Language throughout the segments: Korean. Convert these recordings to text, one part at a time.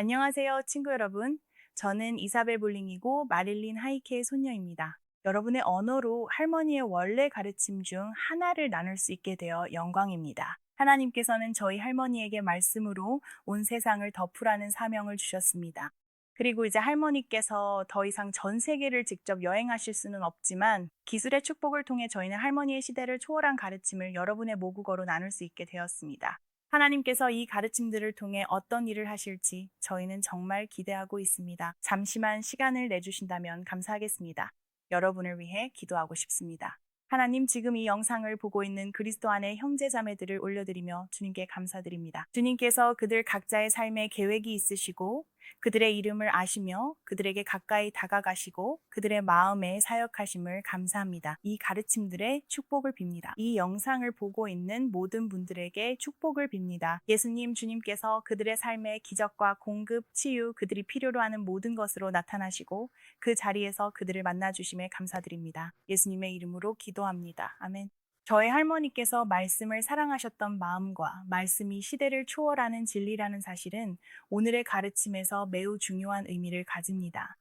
안녕하세요, 친구 여러분. 저는 이사벨 볼링이고 마릴린 하이케의 손녀입니다. 여러분의 언어로 할머니의 원래 가르침 중 하나를 나눌 수 있게 되어 영광입니다. 하나님께서는 저희 할머니에게 말씀으로 온 세상을 덮으라는 사명을 주셨습니다. 그리고 이제 할머니께서 더 이상 전 세계를 직접 여행하실 수는 없지만 기술의 축복을 통해 저희는 할머니의 시대를 초월한 가르침을 여러분의 모국어로 나눌 수 있게 되었습니다. 하나님께서 이 가르침들을 통해 어떤 일을 하실지 저희는 정말 기대하고 있습니다. 잠시만 시간을 내주신다면 감사하겠습니다. 여러분을 위해 기도하고 싶습니다. 하나님, 지금 이 영상을 보고 있는 그리스도 안의 형제 자매들을 올려드리며 주님께 감사드립니다. 주님께서 그들 각자의 삶에 계획이 있으시고 그들의 이름을 아시며 그들에게 가까이 다가가시고 그들의 마음에 사역하심을 감사합니다. 이 가르침들의 축복을 빕니다. 이 영상을 보고 있는 모든 분들에게 축복을 빕니다. 예수님, 주님께서 그들의 삶에 기적과 공급, 치유, 그들이 필요로 하는 모든 것으로 나타나시고 그 자리에서 그들을 만나주심에 감사드립니다. 예수님의 이름으로 기도합니다. 아멘. 저의 할머니께서 말씀을 사랑하셨던 마음과 말씀이 시대를 초월하는 진리라는 사실은 오늘의 가르침에서 매우 중요한 의미를 가집니다.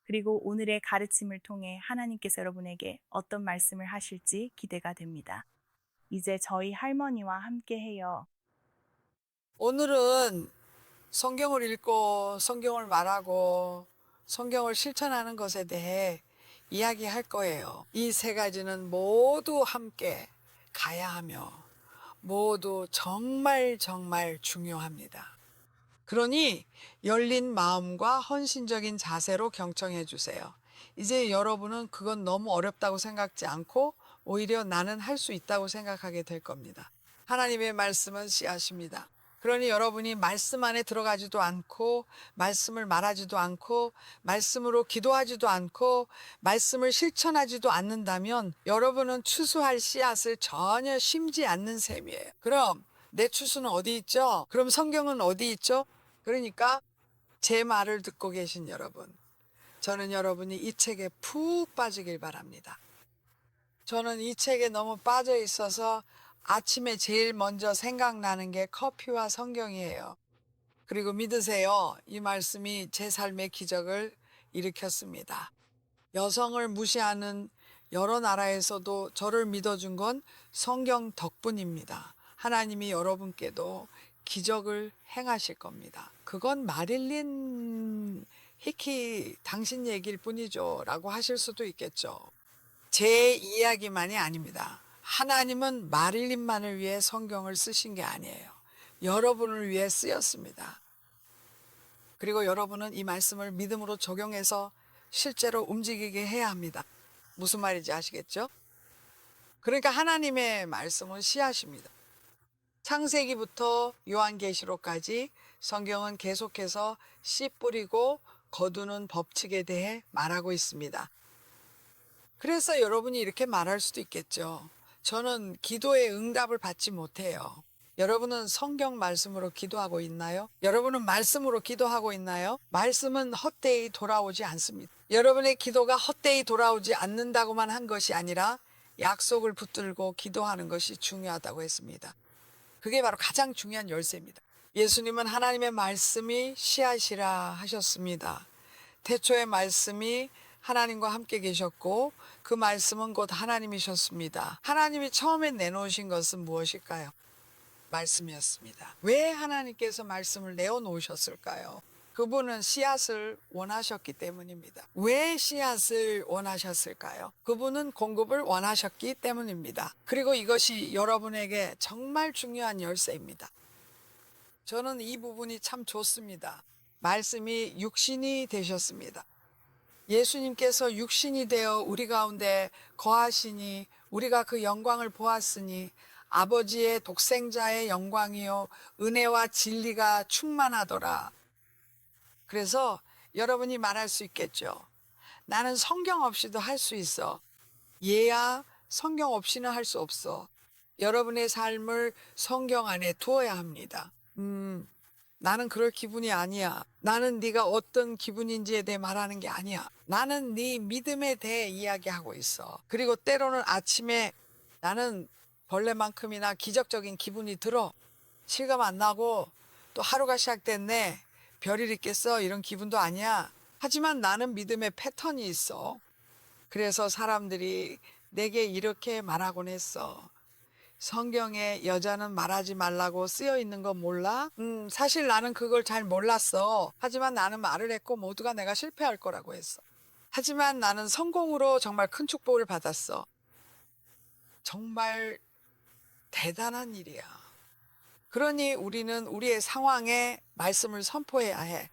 그리고 오늘의 가르침을 통해 하나님께서 여러분에게 어떤 말씀을 하실지 기대가 됩니다. 이제 저희 할머니와 함께 해요. 오늘은 성경을 읽고 성경을 말하고 성경을 실천하는 것에 대해 이야기할 거예요. 이 세 가지는 모두 함께 가야 하며 모두 정말 정말 중요합니다. 그러니 열린 마음과 헌신적인 자세로 경청해 주세요. 이제 여러분은 그건 너무 어렵다고 생각지 않고 오히려 나는 할 수 있다고 생각하게 될 겁니다. 하나님의 말씀은 씨앗입니다. 그러니 여러분이 말씀 안에 들어가지도 않고 말씀을 말하지도 않고 말씀으로 기도하지도 않고 말씀을 실천하지도 않는다면 여러분은 추수할 씨앗을 전혀 심지 않는 셈이에요. 그럼 내 추수는 어디 있죠? 그럼 성경은 어디 있죠? 그러니까 제 말을 듣고 계신 여러분, 저는 여러분이 이 책에 푹 빠지길 바랍니다. 저는 이 책에 너무 빠져 있어서 아침에 제일 먼저 생각나는 게 커피와 성경이에요. 그리고 믿으세요. 이 말씀이 제 삶의 기적을 일으켰습니다. 여성을 무시하는 여러 나라에서도 저를 믿어준 건 성경 덕분입니다. 하나님이 여러분께도 기적을 행하실 겁니다. 그건 마릴린 히키 당신 얘기일 뿐이죠 라고 하실 수도 있겠죠. 제 이야기만이 아닙니다. 하나님은 마릴린만을 위해 성경을 쓰신 게 아니에요. 여러분을 위해 쓰였습니다. 그리고 여러분은 이 말씀을 믿음으로 적용해서 실제로 움직이게 해야 합니다. 무슨 말인지 아시겠죠? 그러니까 하나님의 말씀은 씨앗입니다. 창세기부터 요한계시록까지 성경은 계속해서 씨 뿌리고 거두는 법칙에 대해 말하고 있습니다. 그래서 여러분이 이렇게 말할 수도 있겠죠. 저는 기도의 응답을 받지 못해요. 여러분은 성경 말씀으로 기도하고 있나요? 여러분은 말씀으로 기도하고 있나요? 말씀은 헛되이 돌아오지 않습니다. 여러분의 기도가 헛되이 돌아오지 않는다고만 한 것이 아니라 약속을 붙들고 기도하는 것이 중요하다고 했습니다. 그게 바로 가장 중요한 열쇠입니다. 예수님은 하나님의 말씀이 씨앗이라 하셨습니다. 태초의 말씀이 하나님과 함께 계셨고 그 말씀은 곧 하나님이셨습니다. 하나님이 처음에 내놓으신 것은 무엇일까요? 말씀이었습니다. 왜 하나님께서 말씀을 내어놓으셨을까요? 그분은 씨앗을 원하셨기 때문입니다. 왜 씨앗을 원하셨을까요? 그분은 공급을 원하셨기 때문입니다. 그리고 이것이 여러분에게 정말 중요한 열쇠입니다. 저는 이 부분이 참 좋습니다. 말씀이 육신이 되셨습니다. 예수님께서 육신이 되어 우리 가운데 거하시니 우리가 그 영광을 보았으니 아버지의 독생자의 영광이요 은혜와 진리가 충만하더라. 그래서 여러분이 말할 수 있겠죠. 나는 성경 없이도 할 수 있어. 얘야 성경 없이는 할 수 없어. 여러분의 삶을 성경 안에 두어야 합니다. 나는 그럴 기분이 아니야. 나는 네가 어떤 기분인지에 대해 말하는 게 아니야. 나는 네 믿음에 대해 이야기하고 있어. 그리고 때로는 아침에 나는 벌레만큼이나 기적적인 기분이 들어. 실감 안 나고 또 하루가 시작됐네. 별일 있겠어? 이런 기분도 아니야. 하지만 나는 믿음의 패턴이 있어. 그래서 사람들이 내게 이렇게 말하곤 했어. 성경에 여자는 말하지 말라고 쓰여 있는 거 몰라? 사실 나는 그걸 잘 몰랐어. 하지만 나는 말을 했고 모두가 내가 실패할 거라고 했어. 하지만 나는 성공으로 정말 큰 축복을 받았어. 정말 대단한 일이야. 그러니 우리는 우리의 상황에 말씀을 선포해야 해.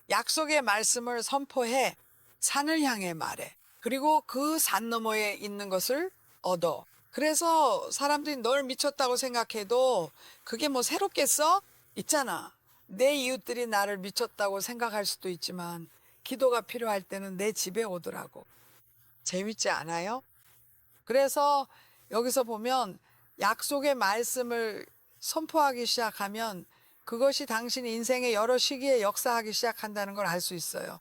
약속의 말씀을 선포해. 산을 향해 말해. 그리고 그 산 너머에 있는 것을 얻어. 그래서 사람들이 널 미쳤다고 생각해도 그게 뭐 새롭겠어? 있잖아. 내 이웃들이 나를 미쳤다고 생각할 수도 있지만 기도가 필요할 때는 내 집에 오더라고. 재밌지 않아요? 그래서 여기서 보면 약속의 말씀을 선포하기 시작하면 그것이 당신 인생의 여러 시기에 역사하기 시작한다는 걸 알 수 있어요.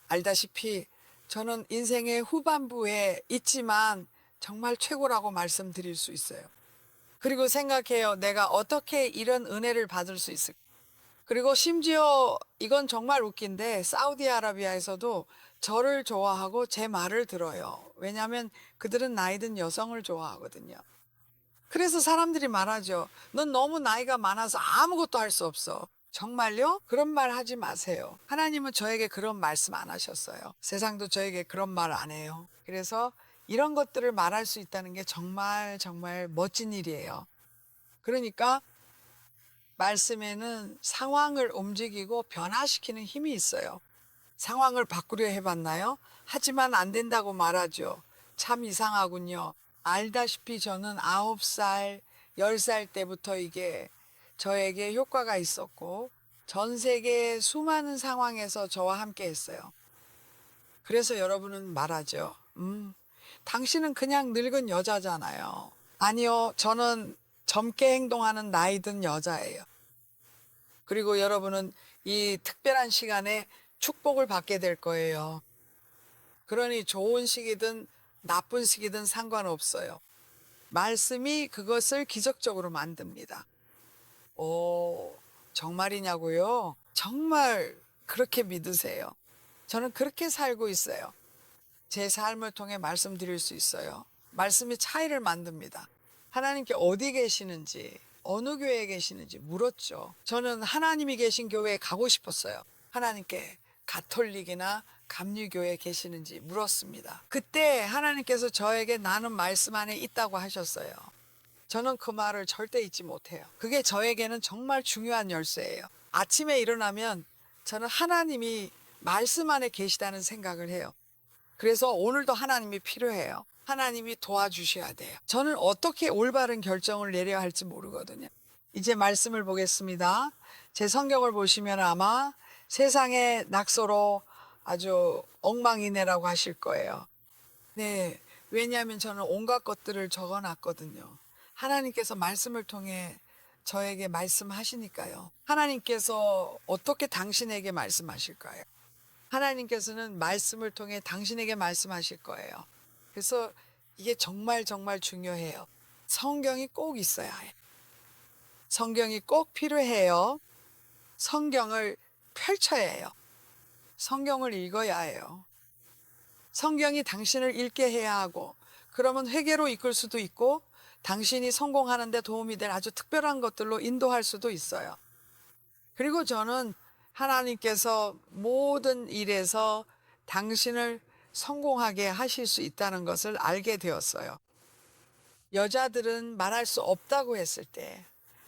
알다시피 저는 인생의 후반부에 있지만 정말 최고라고 말씀드릴 수 있어요. 그리고 생각해요. 내가 어떻게 이런 은혜를 받을 수 있을까? 그리고 심지어 이건 정말 웃긴데 사우디아라비아에서도 저를 좋아하고 제 말을 들어요. 왜냐하면 그들은 나이 든 여성을 좋아하거든요. 그래서 사람들이 말하죠. 넌 너무 나이가 많아서 아무것도 할 수 없어. 정말요? 그런 말 하지 마세요. 하나님은 저에게 그런 말씀 안 하셨어요. 세상도 저에게 그런 말 안 해요. 그래서 이런 것들을 말할 수 있다는 게 정말 정말 멋진 일이에요. 그러니까 말씀에는 상황을 움직이고 변화시키는 힘이 있어요. 상황을 바꾸려 해봤나요? 하지만 안 된다고 말하죠. 참 이상하군요. 알다시피 저는 9살, 10살 때부터 이게 저에게 효과가 있었고 전 세계 수많은 상황에서 저와 함께 했어요. 그래서 여러분은 말하죠. 당신은 그냥 늙은 여자잖아요. 아니요, 저는 젊게 행동하는 나이 든 여자예요. 그리고 여러분은 이 특별한 시간에 축복을 받게 될 거예요. 그러니 좋은 시기든 나쁜 시기든 상관없어요. 말씀이 그것을 기적적으로 만듭니다. 오, 정말이냐고요? 정말 그렇게 믿으세요. 저는 그렇게 살고 있어요. 제 삶을 통해 말씀드릴 수 있어요. 말씀이 차이를 만듭니다. 하나님께 어디 계시는지, 어느 교회에 계시는지 물었죠. 저는 하나님이 계신 교회에 가고 싶었어요. 하나님께 가톨릭이나 감리교회에 계시는지 물었습니다. 그때 하나님께서 저에게 나는 말씀 안에 있다고 하셨어요. 저는 그 말을 절대 잊지 못해요. 그게 저에게는 정말 중요한 열쇠예요. 아침에 일어나면 저는 하나님이 말씀 안에 계시다는 생각을 해요. 그래서 오늘도 하나님이 필요해요. 하나님이 도와주셔야 돼요. 저는 어떻게 올바른 결정을 내려야 할지 모르거든요. 이제 말씀을 보겠습니다. 제 성경을 보시면 아마 세상의 낙서로 아주 엉망이네라고 하실 거예요. 네, 왜냐하면 저는 온갖 것들을 적어 놨거든요. 하나님께서 말씀을 통해 저에게 말씀하시니까요. 하나님께서 어떻게 당신에게 말씀하실까요? 하나님께서는 말씀을 통해 당신에게 말씀하실 거예요. 그래서 이게 정말 정말 중요해요. 성경이 꼭 있어야 해요. 성경이 꼭 필요해요. 성경을 펼쳐야 해요. 성경을 읽어야 해요. 성경이 당신을 읽게 해야 하고, 그러면 회개로 이끌 수도 있고 당신이 성공하는 데 도움이 될 아주 특별한 것들로 인도할 수도 있어요. 그리고 저는 하나님께서 모든 일에서 당신을 성공하게 하실 수 있다는 것을 알게 되었어요. 여자들은 말할 수 없다고 했을 때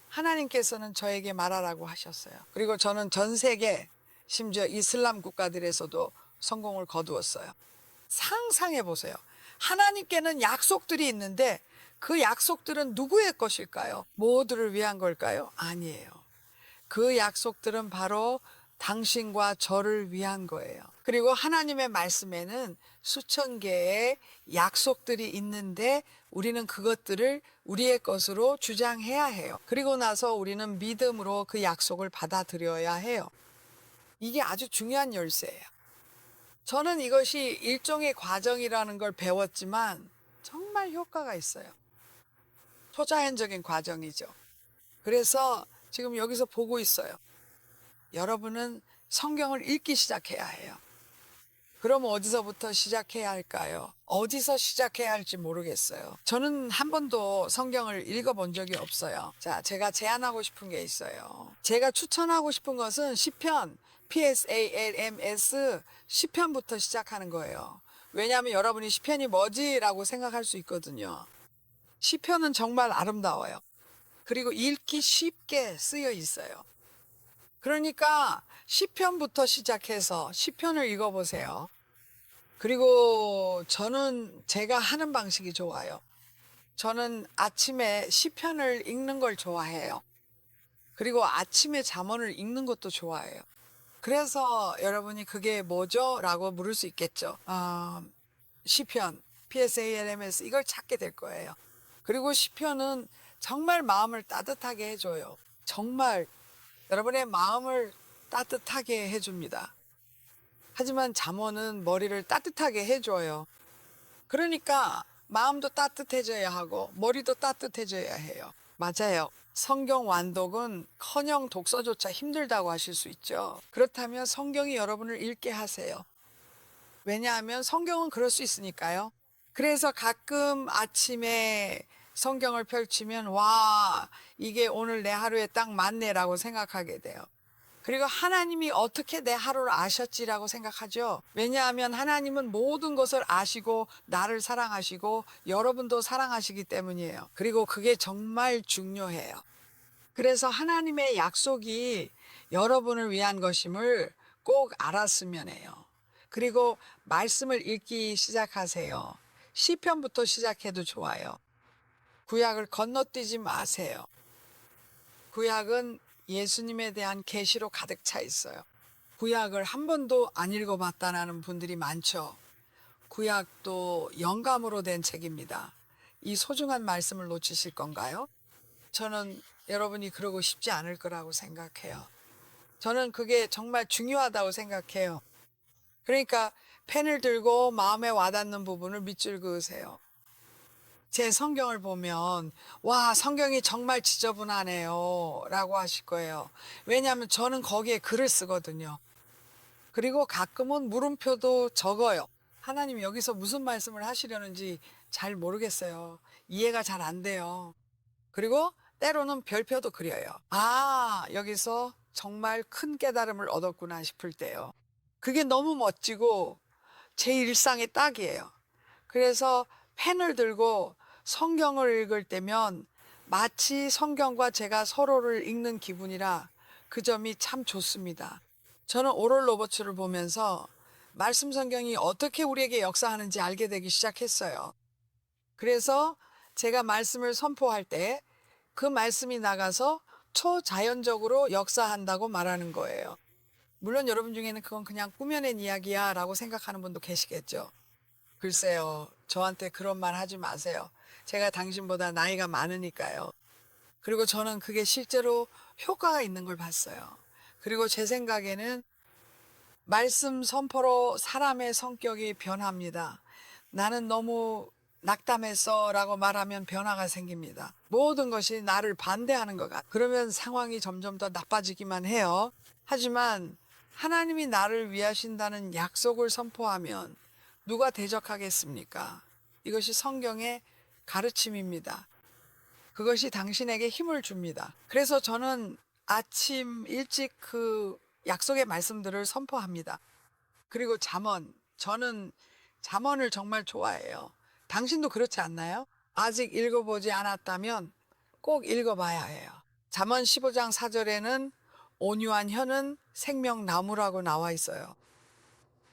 하나님께서는 저에게 말하라고 하셨어요. 그리고 저는 전 세계, 심지어 이슬람 국가들에서도 성공을 거두었어요. 상상해 보세요. 하나님께는 약속들이 있는데 그 약속들은 누구의 것일까요? 모두를 위한 걸까요? 아니에요. 그 약속들은 바로 당신과 저를 위한 거예요. 그리고 하나님의 말씀에는 수천 개의 약속들이 있는데 우리는 그것들을 우리의 것으로 주장해야 해요. 그리고 나서 우리는 믿음으로 그 약속을 받아들여야 해요. 이게 아주 중요한 열쇠예요. 저는 이것이 일종의 과정이라는 걸 배웠지만 정말 효과가 있어요. 초자연적인 과정이죠. 그래서 지금 여기서 보고 있어요. 여러분은 성경을 읽기 시작해야 해요. 그럼 어디서부터 시작해야 할까요? 어디서 시작해야 할지 모르겠어요. 저는 한 번도 성경을 읽어본 적이 없어요. 자, 제가 제안하고 싶은 게 있어요. 제가 추천하고 싶은 것은 시편, PSALMS, 시편부터 시작하는 거예요. 왜냐하면 여러분이 시편이 뭐지라고 생각할 수 있거든요. 시편은 정말 아름다워요. 그리고 읽기 쉽게 쓰여 있어요. 그러니까 시편부터 시작해서 시편을 읽어보세요. 그리고 저는 제가 하는 방식이 좋아요. 저는 아침에 시편을 읽는 걸 좋아해요. 그리고 아침에 잠언을 읽는 것도 좋아해요. 그래서 여러분이 그게 뭐죠? 라고 물을 수 있겠죠. 시편, PSALMS 이걸 찾게 될 거예요. 그리고 시편은 정말 마음을 따뜻하게 해줘요. 정말 여러분의 마음을 따뜻하게 해줍니다. 하지만 잠언은 머리를 따뜻하게 해줘요. 그러니까 마음도 따뜻해져야 하고 머리도 따뜻해져야 해요. 맞아요. 성경 완독은 커녕 독서조차 힘들다고 하실 수 있죠. 그렇다면 성경이 여러분을 읽게 하세요. 왜냐하면 성경은 그럴 수 있으니까요. 그래서 가끔 아침에 성경을 펼치면 와, 이게 오늘 내 하루에 딱 맞네라고 생각하게 돼요. 그리고 하나님이 어떻게 내 하루를 아셨지라고 생각하죠. 왜냐하면 하나님은 모든 것을 아시고 나를 사랑하시고 여러분도 사랑하시기 때문이에요. 그리고 그게 정말 중요해요. 그래서 하나님의 약속이 여러분을 위한 것임을 꼭 알았으면 해요. 그리고 말씀을 읽기 시작하세요. 시편부터 시작해도 좋아요. 구약을 건너뛰지 마세요. 구약은 예수님에 대한 계시로 가득 차 있어요. 구약을 한 번도 안 읽어봤다는 분들이 많죠. 구약도 영감으로 된 책입니다. 이 소중한 말씀을 놓치실 건가요? 저는 여러분이 그러고 싶지 않을 거라고 생각해요. 저는 그게 정말 중요하다고 생각해요. 그러니까 펜을 들고 마음에 와닿는 부분을 밑줄 그으세요. 제 성경을 보면 와, 성경이 정말 지저분하네요 라고 하실 거예요. 왜냐하면 저는 거기에 글을 쓰거든요. 그리고 가끔은 물음표도 적어요. 하나님 여기서 무슨 말씀을 하시려는지 잘 모르겠어요. 이해가 잘 안 돼요. 그리고 때로는 별표도 그려요. 아, 여기서 정말 큰 깨달음을 얻었구나 싶을 때요. 그게 너무 멋지고 제 일상의 딱이에요. 그래서 펜을 들고 성경을 읽을 때면 마치 성경과 제가 서로를 읽는 기분이라 그 점이 참 좋습니다. 저는 오럴 로버츠를 보면서 말씀 성경이 어떻게 우리에게 역사하는지 알게 되기 시작했어요. 그래서 제가 말씀을 선포할 때 그 말씀이 나가서 초자연적으로 역사한다고 말하는 거예요. 물론 여러분 중에는 그건 그냥 꾸며낸 이야기야 라고 생각하는 분도 계시겠죠. 글쎄요, 저한테 그런 말 하지 마세요. 제가 당신보다 나이가 많으니까요. 그리고 저는 그게 실제로 효과가 있는 걸 봤어요. 그리고 제 생각에는 말씀 선포로 사람의 성격이 변합니다. 나는 너무 낙담했어 라고 말하면 변화가 생깁니다. 모든 것이 나를 반대하는 것 같아. 그러면 상황이 점점 더 나빠지기만 해요. 하지만 하나님이 나를 위하신다는 약속을 선포하면 누가 대적하겠습니까? 이것이 성경의 가르침입니다. 그것이 당신에게 힘을 줍니다. 그래서 저는 아침 일찍 그 약속의 말씀들을 선포합니다. 그리고 잠언, 저는 잠언을 정말 좋아해요. 당신도 그렇지 않나요? 아직 읽어보지 않았다면 꼭 읽어봐야 해요. 잠언 15장 4절에는 온유한 혀는 생명나무라고 나와 있어요.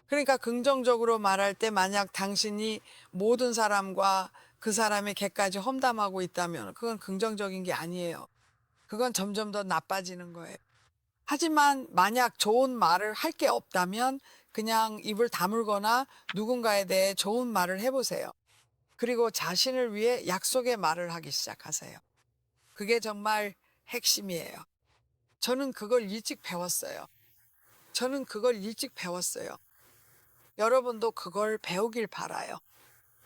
그러니까 긍정적으로 말할 때 만약 당신이 모든 사람과 그 사람의 객까지 험담하고 있다면 그건 긍정적인 게 아니에요. 그건 점점 더 나빠지는 거예요. 하지만 만약 좋은 말을 할 게 없다면 그냥 입을 다물거나 누군가에 대해 좋은 말을 해보세요. 그리고 자신을 위해 약속의 말을 하기 시작하세요. 그게 정말 핵심이에요. 저는 그걸 일찍 배웠어요. 저는 그걸 일찍 배웠어요. 여러분도 그걸 배우길 바라요.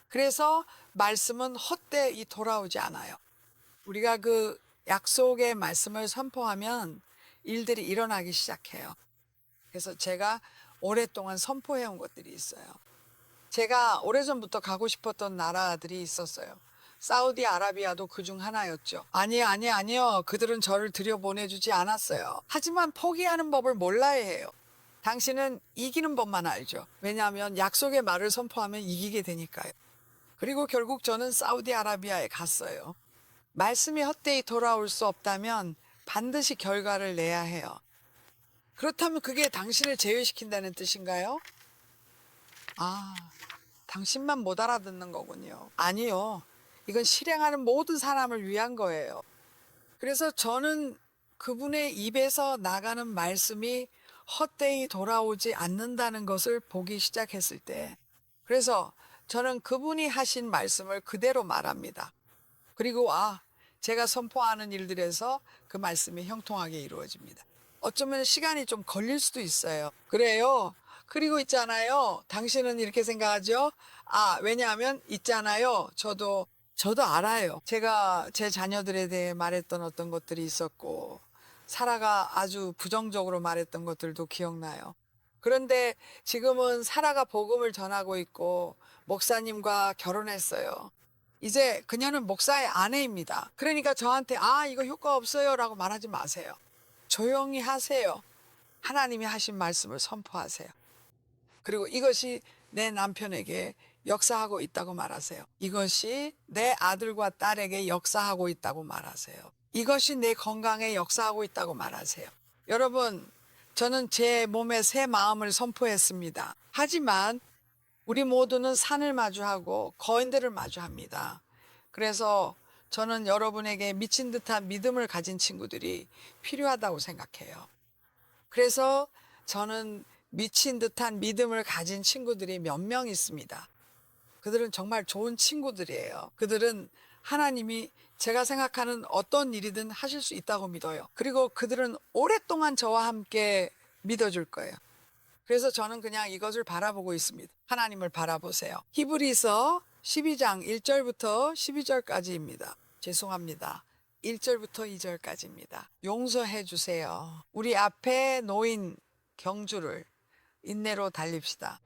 그래서 말씀은 헛되이 돌아오지 않아요. 우리가 그 약속의 말씀을 선포하면 일들이 일어나기 시작해요. 그래서 제가 오랫동안 선포해온 것들이 있어요. 제가 오래전부터 가고 싶었던 나라들이 있었어요. 사우디아라비아도 그중 하나였죠. 아니요. 그들은 저를 들여보내주지 않았어요. 하지만 포기하는 법을 몰라야 해요. 당신은 이기는 법만 알죠. 왜냐하면 약속의 말을 선포하면 이기게 되니까요. 그리고 결국 저는 사우디아라비아에 갔어요. 말씀이 헛되이 돌아올 수 없다면 반드시 결과를 내야 해요. 그렇다면 그게 당신을 제외시킨다는 뜻인가요? 아, 당신만 못 알아듣는 거군요. 아니요. 이건 실행하는 모든 사람을 위한 거예요. 그래서 저는 그분의 입에서 나가는 말씀이 헛되이 돌아오지 않는다는 것을 보기 시작했을 때, 그래서 저는 그분이 하신 말씀을 그대로 말합니다. 그리고 제가 선포하는 일들에서 그 말씀이 형통하게 이루어집니다. 어쩌면 시간이 좀 걸릴 수도 있어요. 그래요. 그리고 있잖아요. 당신은 이렇게 생각하죠? 왜냐하면 있잖아요. 저도 알아요. 제가 제 자녀들에 대해 말했던 어떤 것들이 있었고, 사라가 아주 부정적으로 말했던 것들도 기억나요. 그런데 지금은 사라가 복음을 전하고 있고, 목사님과 결혼했어요. 이제 그녀는 목사의 아내입니다. 그러니까 저한테 이거 효과 없어요 라고 말하지 마세요. 조용히 하세요. 하나님이 하신 말씀을 선포하세요. 그리고 이것이 내 남편에게 역사하고 있다고 말하세요. 이것이 내 아들과 딸에게 역사하고 있다고 말하세요. 이것이 내 건강에 역사하고 있다고 말하세요. 여러분, 저는 제 몸에 새 마음을 선포했습니다. 하지만 우리 모두는 산을 마주하고 거인들을 마주합니다. 그래서 저는 여러분에게 미친 듯한 믿음을 가진 친구들이 필요하다고 생각해요. 그래서 저는 미친 듯한 믿음을 가진 친구들이 몇 명 있습니다. 그들은 정말 좋은 친구들이에요. 그들은 하나님이 제가 생각하는 어떤 일이든 하실 수 있다고 믿어요. 그리고 그들은 오랫동안 저와 함께 믿어줄 거예요. 그래서 저는 그냥 이것을 바라보고 있습니다. 하나님을 바라보세요. 히브리서 12장 1절부터 12절까지입니다. 죄송합니다. 1절부터 2절까지입니다. 용서해 주세요. 우리 앞에 놓인 경주를 인내로 달립시다.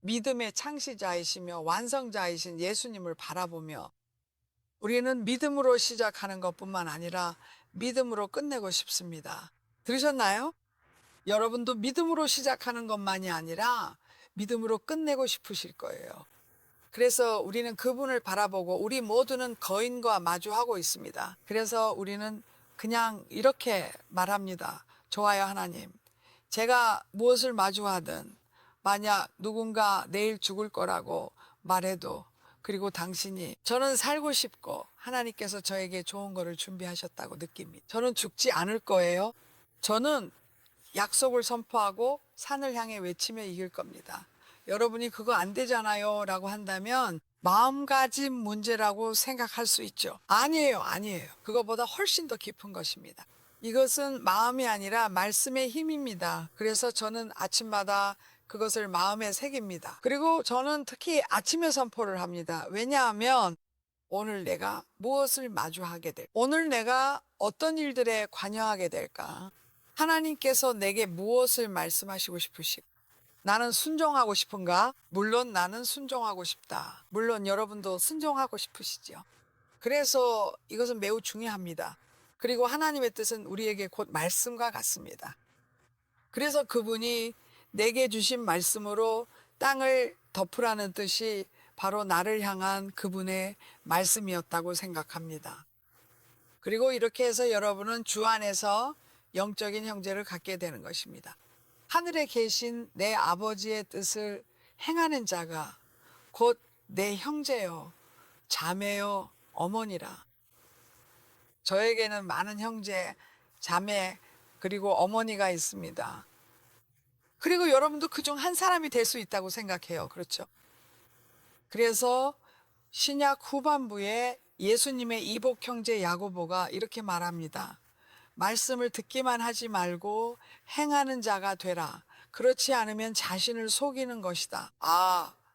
믿음의 창시자이시며 완성자이신 예수님을 바라보며 우리는 믿음으로 시작하는 것뿐만 아니라 믿음으로 끝내고 싶습니다. 들으셨나요? 여러분도 믿음으로 시작하는 것만이 아니라 믿음으로 끝내고 싶으실 거예요. 그래서 우리는 그분을 바라보고 우리 모두는 거인과 마주하고 있습니다. 그래서 우리는 그냥 이렇게 말합니다. 좋아요, 하나님. 제가 무엇을 마주하든 만약 누군가 내일 죽을 거라고 말해도 그리고 당신이 저는 살고 싶고 하나님께서 저에게 좋은 거를 준비하셨다고 느낍니다. 저는 죽지 않을 거예요. 저는 약속을 선포하고 산을 향해 외치며 이길 겁니다. 여러분이 그거 안 되잖아요 라고 한다면 마음가짐 문제라고 생각할 수 있죠. 아니에요. 그거보다 훨씬 더 깊은 것입니다. 이것은 마음이 아니라 말씀의 힘입니다. 그래서 저는 아침마다 그것을 마음에 새깁니다. 그리고 저는 특히 아침에 선포를 합니다. 왜냐하면 오늘 내가 무엇을 마주하게 될까? 오늘 내가 어떤 일들에 관여하게 될까? 하나님께서 내게 무엇을 말씀하시고 싶으실까? 나는 순종하고 싶은가? 물론 나는 순종하고 싶다. 물론 여러분도 순종하고 싶으시죠. 그래서 이것은 매우 중요합니다. 그리고 하나님의 뜻은 우리에게 곧 말씀과 같습니다. 그래서 그분이 내게 주신 말씀으로 땅을 덮으라는 뜻이 바로 나를 향한 그분의 말씀이었다고 생각합니다. 그리고 이렇게 해서 여러분은 주 안에서 영적인 형제를 갖게 되는 것입니다. 하늘에 계신 내 아버지의 뜻을 행하는 자가 곧 내 형제요, 자매요, 어머니라. 저에게는 많은 형제, 자매, 그리고 어머니가 있습니다. 그리고 여러분도 그중 한 사람이 될 수 있다고 생각해요. 그렇죠? 그래서 신약 후반부에 예수님의 이복 형제 야고보가 이렇게 말합니다. 말씀을 듣기만 하지 말고 행하는 자가 되라. 그렇지 않으면 자신을 속이는 것이다.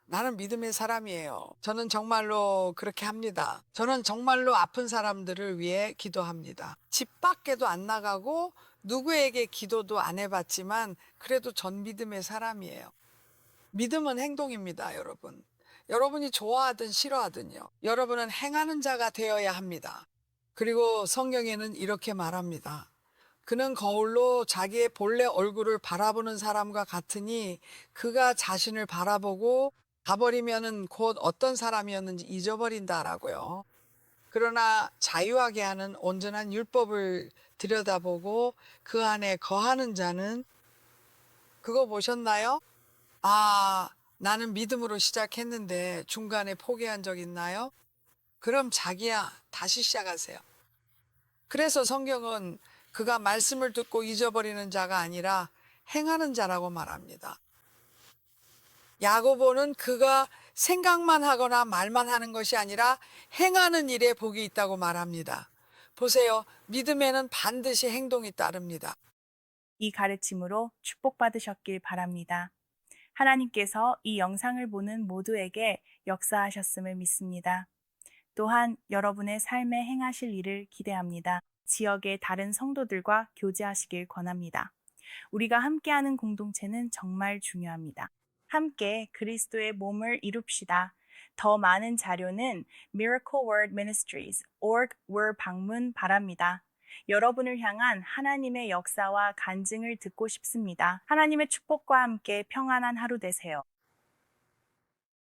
나는 믿음의 사람이에요. 저는 정말로 그렇게 합니다. 저는 정말로 아픈 사람들을 위해 기도합니다. 집 밖에도 안 나가고 누구에게 기도도 안 해봤지만 그래도 전 믿음의 사람이에요. 믿음은 행동입니다, 여러분. 여러분이 좋아하든 싫어하든요. 여러분은 행하는 자가 되어야 합니다. 그리고 성경에는 이렇게 말합니다. 그는 거울로 자기의 본래 얼굴을 바라보는 사람과 같으니 그가 자신을 바라보고 가버리면은 곧 어떤 사람이었는지 잊어버린다라고요. 그러나 자유하게 하는 온전한 율법을 들여다보고 그 안에 거하는 자는 그거 보셨나요? 아, 나는 믿음으로 시작했는데 중간에 포기한 적 있나요? 그럼 자기야, 다시 시작하세요. 그래서 성경은 그가 말씀을 듣고 잊어버리는 자가 아니라 행하는 자라고 말합니다. 야고보는 그가 생각만 하거나 말만 하는 것이 아니라 행하는 일에 복이 있다고 말합니다. 보세요. 믿음에는 반드시 행동이 따릅니다. 이 가르침으로 축복받으셨길 바랍니다. 하나님께서 이 영상을 보는 모두에게 역사하셨음을 믿습니다. 또한 여러분의 삶에 행하실 일을 기대합니다. 지역의 다른 성도들과 교제하시길 권합니다. 우리가 함께하는 공동체는 정말 중요합니다. 함께 그리스도의 몸을 이룹시다. 더 많은 자료는 Miracle Word Ministries.org 방문 바랍니다. 여러분을 향한 하나님의 역사와 간증을 듣고 싶습니다. 하나님의 축복과 함께 평안한 하루 되세요.